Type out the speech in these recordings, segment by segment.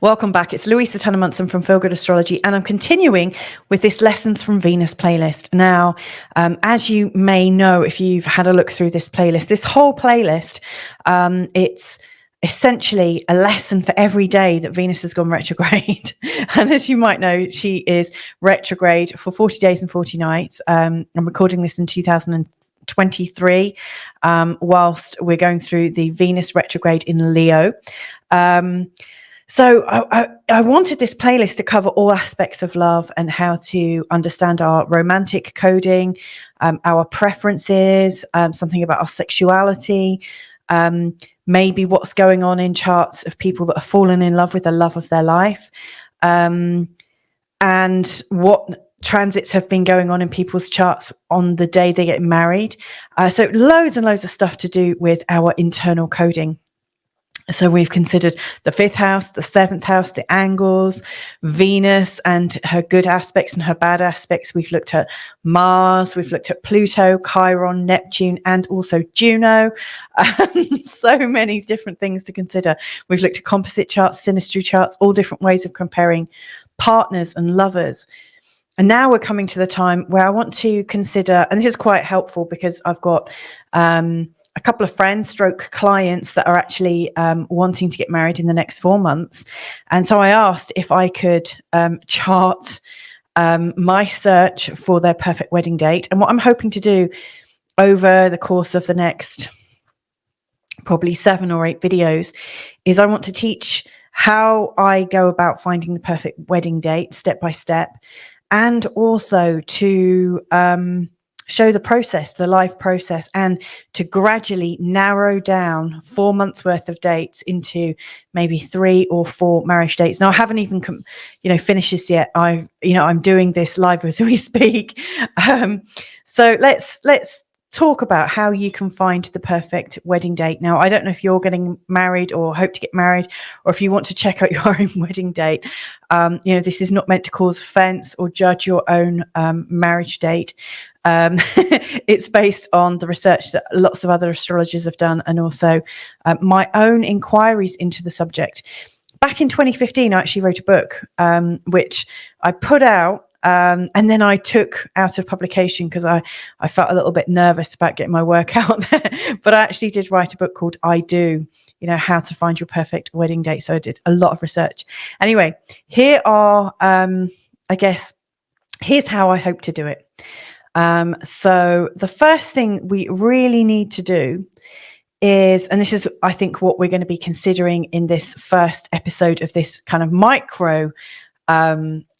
Welcome back. It's Louisa Tannermunson from Feel Good Astrology, and I'm continuing with this Lessons from Venus playlist. Now, as you may know, if you've had a look through this playlist, this whole playlist, it's essentially a lesson for every day that Venus has gone retrograde. And as you might know, she is retrograde for 40 days and 40 nights. I'm recording this in 2023, whilst we're going through the Venus retrograde in Leo. So I wanted this playlist to cover all aspects of love and how to understand our romantic coding, our preferences, something about our sexuality, maybe what's going on in charts of people that have fallen in love with the love of their life, and what transits have been going on in people's charts on the day they get married. So loads and loads of stuff to do with our internal coding. So we've considered the 5th house, the 7th house, the angles, Venus and her good aspects and her bad aspects. We've looked at Mars, we've looked at Pluto, Chiron, Neptune, and also Juno. So many different things to consider. We've looked at composite charts, synastry charts, all different ways of comparing partners and lovers. And now we're coming to the time where I want to consider, and this is quite helpful because I've got a couple of friends stroke clients that are actually wanting to get married in the next 4 months. And so I asked if I could chart my search for their perfect wedding date. And what I'm hoping to do over the course of the next probably 7 or 8 videos is I want to teach how I go about finding the perfect wedding date step by step, and also to show the process, the live process, and to gradually narrow down 4 months worth of dates into maybe 3 or 4 marriage dates. Now, I haven't even, finished this yet. I'm doing this live as we speak. So let's talk about how you can find the perfect wedding date. Now, I don't know if you're getting married or hope to get married, or if you want to check out your own wedding date. This is not meant to cause offense or judge your own marriage date. It's based on the research that lots of other astrologers have done, and also my own inquiries into the subject. Back in 2015, I actually wrote a book, which I put out, and then I took out of publication because I felt a little bit nervous about getting my work out there. But I actually did write a book called I Do, how to find your perfect wedding date. So I did a lot of research. Anyway, here are, here's how I hope to do it. So the first thing we really need to do is, and this is, I think, what we're going to be considering in this first episode of this kind of micro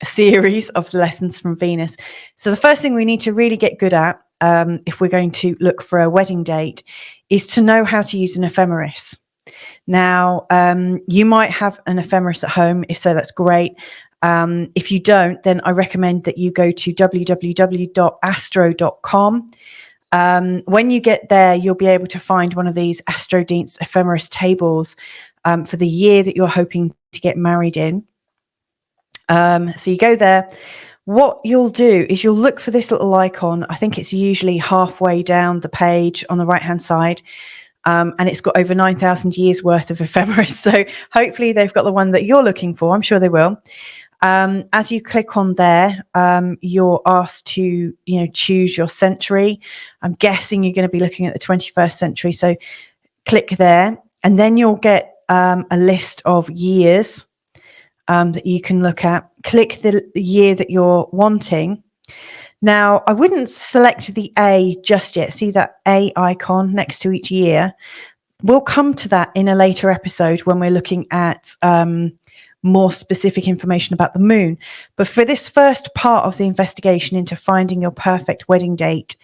series of Lessons from Venus. So the first thing we need to really get good at, if we're going to look for a wedding date, is to know how to use an ephemeris. Now, you might have an ephemeris at home. If so, that's great. If you don't, then I recommend that you go to www.astro.com. When you get there, you'll be able to find one of these AstroDeance ephemeris tables for the year that you're hoping to get married in. So you go there. What you'll do is you'll look for this little icon. I think it's usually halfway down the page on the right-hand side. And it's got over 9,000 years worth of ephemeris. So hopefully they've got the one that you're looking for. I'm sure they will. As you click on there, you're asked to, choose your century. I'm guessing you're going to be looking at the 21st century. So click there, and then you'll get a list of years that you can look at. Click the year that you're wanting. Now, I wouldn't select the A just yet. See that A icon next to each year? We'll come to that in a later episode when we're looking at more specific information about the moon. But for this first part of the investigation into finding your perfect wedding date,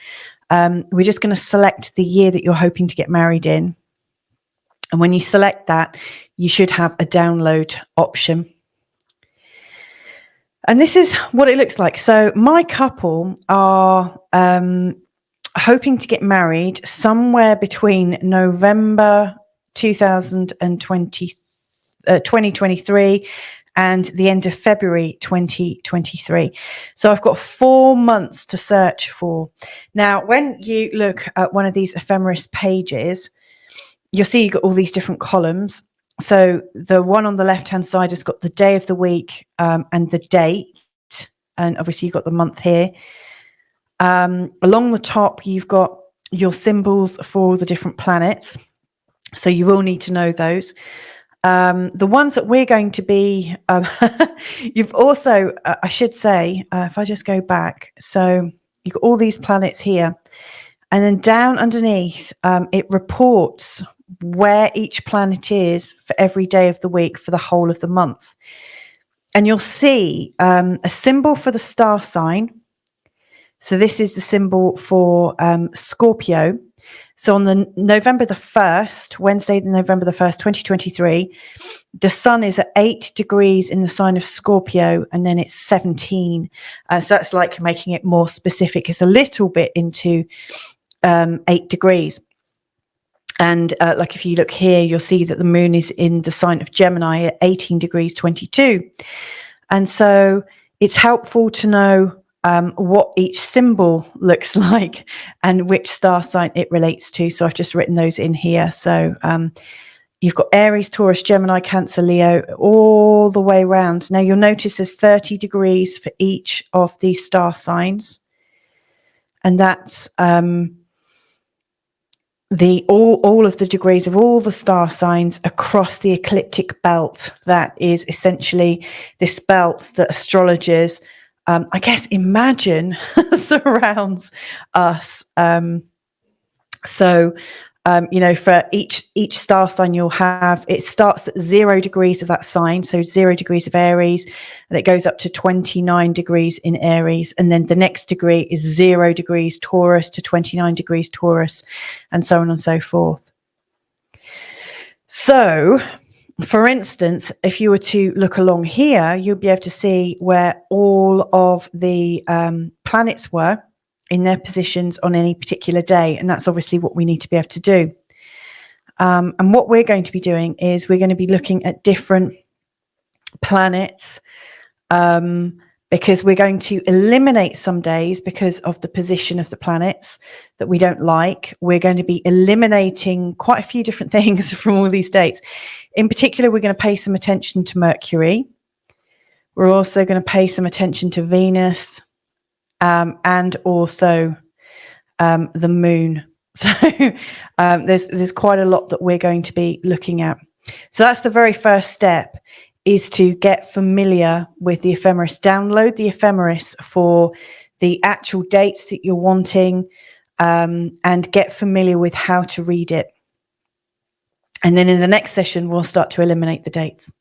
we're just going to select the year that you're hoping to get married in. And when you select that, you should have a download option. And this is what it looks like. So my couple are hoping to get married somewhere between November 2023 and the end of February 2023. So I've got 4 months to search for. Now, when you look at one of these ephemeris pages, you'll see you've got all these different columns. So the one on the left-hand side has got the day of the week and the date. And obviously you've got the month here. Along the top, you've got your symbols for the different planets. So you will need to know those. The ones that we're going to be, you've also, I should say, if I just go back, so you've got all these planets here. And then down underneath, it reports where each planet is for every day of the week for the whole of the month. And you'll see a symbol for the star sign. So this is the symbol for Scorpio. So on the November the 1st, Wednesday, November the 1st, 2023, the sun is at 8 degrees in the sign of Scorpio, and then it's 17. So that's like making it more specific. It's a little bit into 8 degrees. And like if you look here, you'll see that the moon is in the sign of Gemini at 18 degrees 22. And so it's helpful to know what each symbol looks like and which star sign it relates to. So I've just written those in here. So you've got Aries, Taurus, Gemini, Cancer, Leo, all the way around. Now you'll notice there's 30 degrees for each of these star signs. And that's all of the degrees of all the star signs across the ecliptic belt. That is essentially this belt that astrologers, I guess, imagine surrounds us. You know, for each star sign you'll have, it starts at 0 degrees of that sign, so 0 degrees of Aries, and it goes up to 29 degrees in Aries, and then the next degree is 0 degrees Taurus to 29 degrees Taurus, and so on and so forth. So, for instance, if you were to look along here, you'll be able to see where all of the planets were in their positions on any particular day. And that's obviously what we need to be able to do. And what we're going to be doing is we're going to be looking at different planets because we're going to eliminate some days because of the position of the planets that we don't like. We're going to be eliminating quite a few different things from all these dates. In particular, we're going to pay some attention to Mercury. We're also going to pay some attention to Venus, and also the moon. So there's quite a lot that we're going to be looking at. So that's the very first step, is to get familiar with the ephemeris. Download the ephemeris for the actual dates that you're wanting, and get familiar with how to read it. And then in the next session, we'll start to eliminate the dates.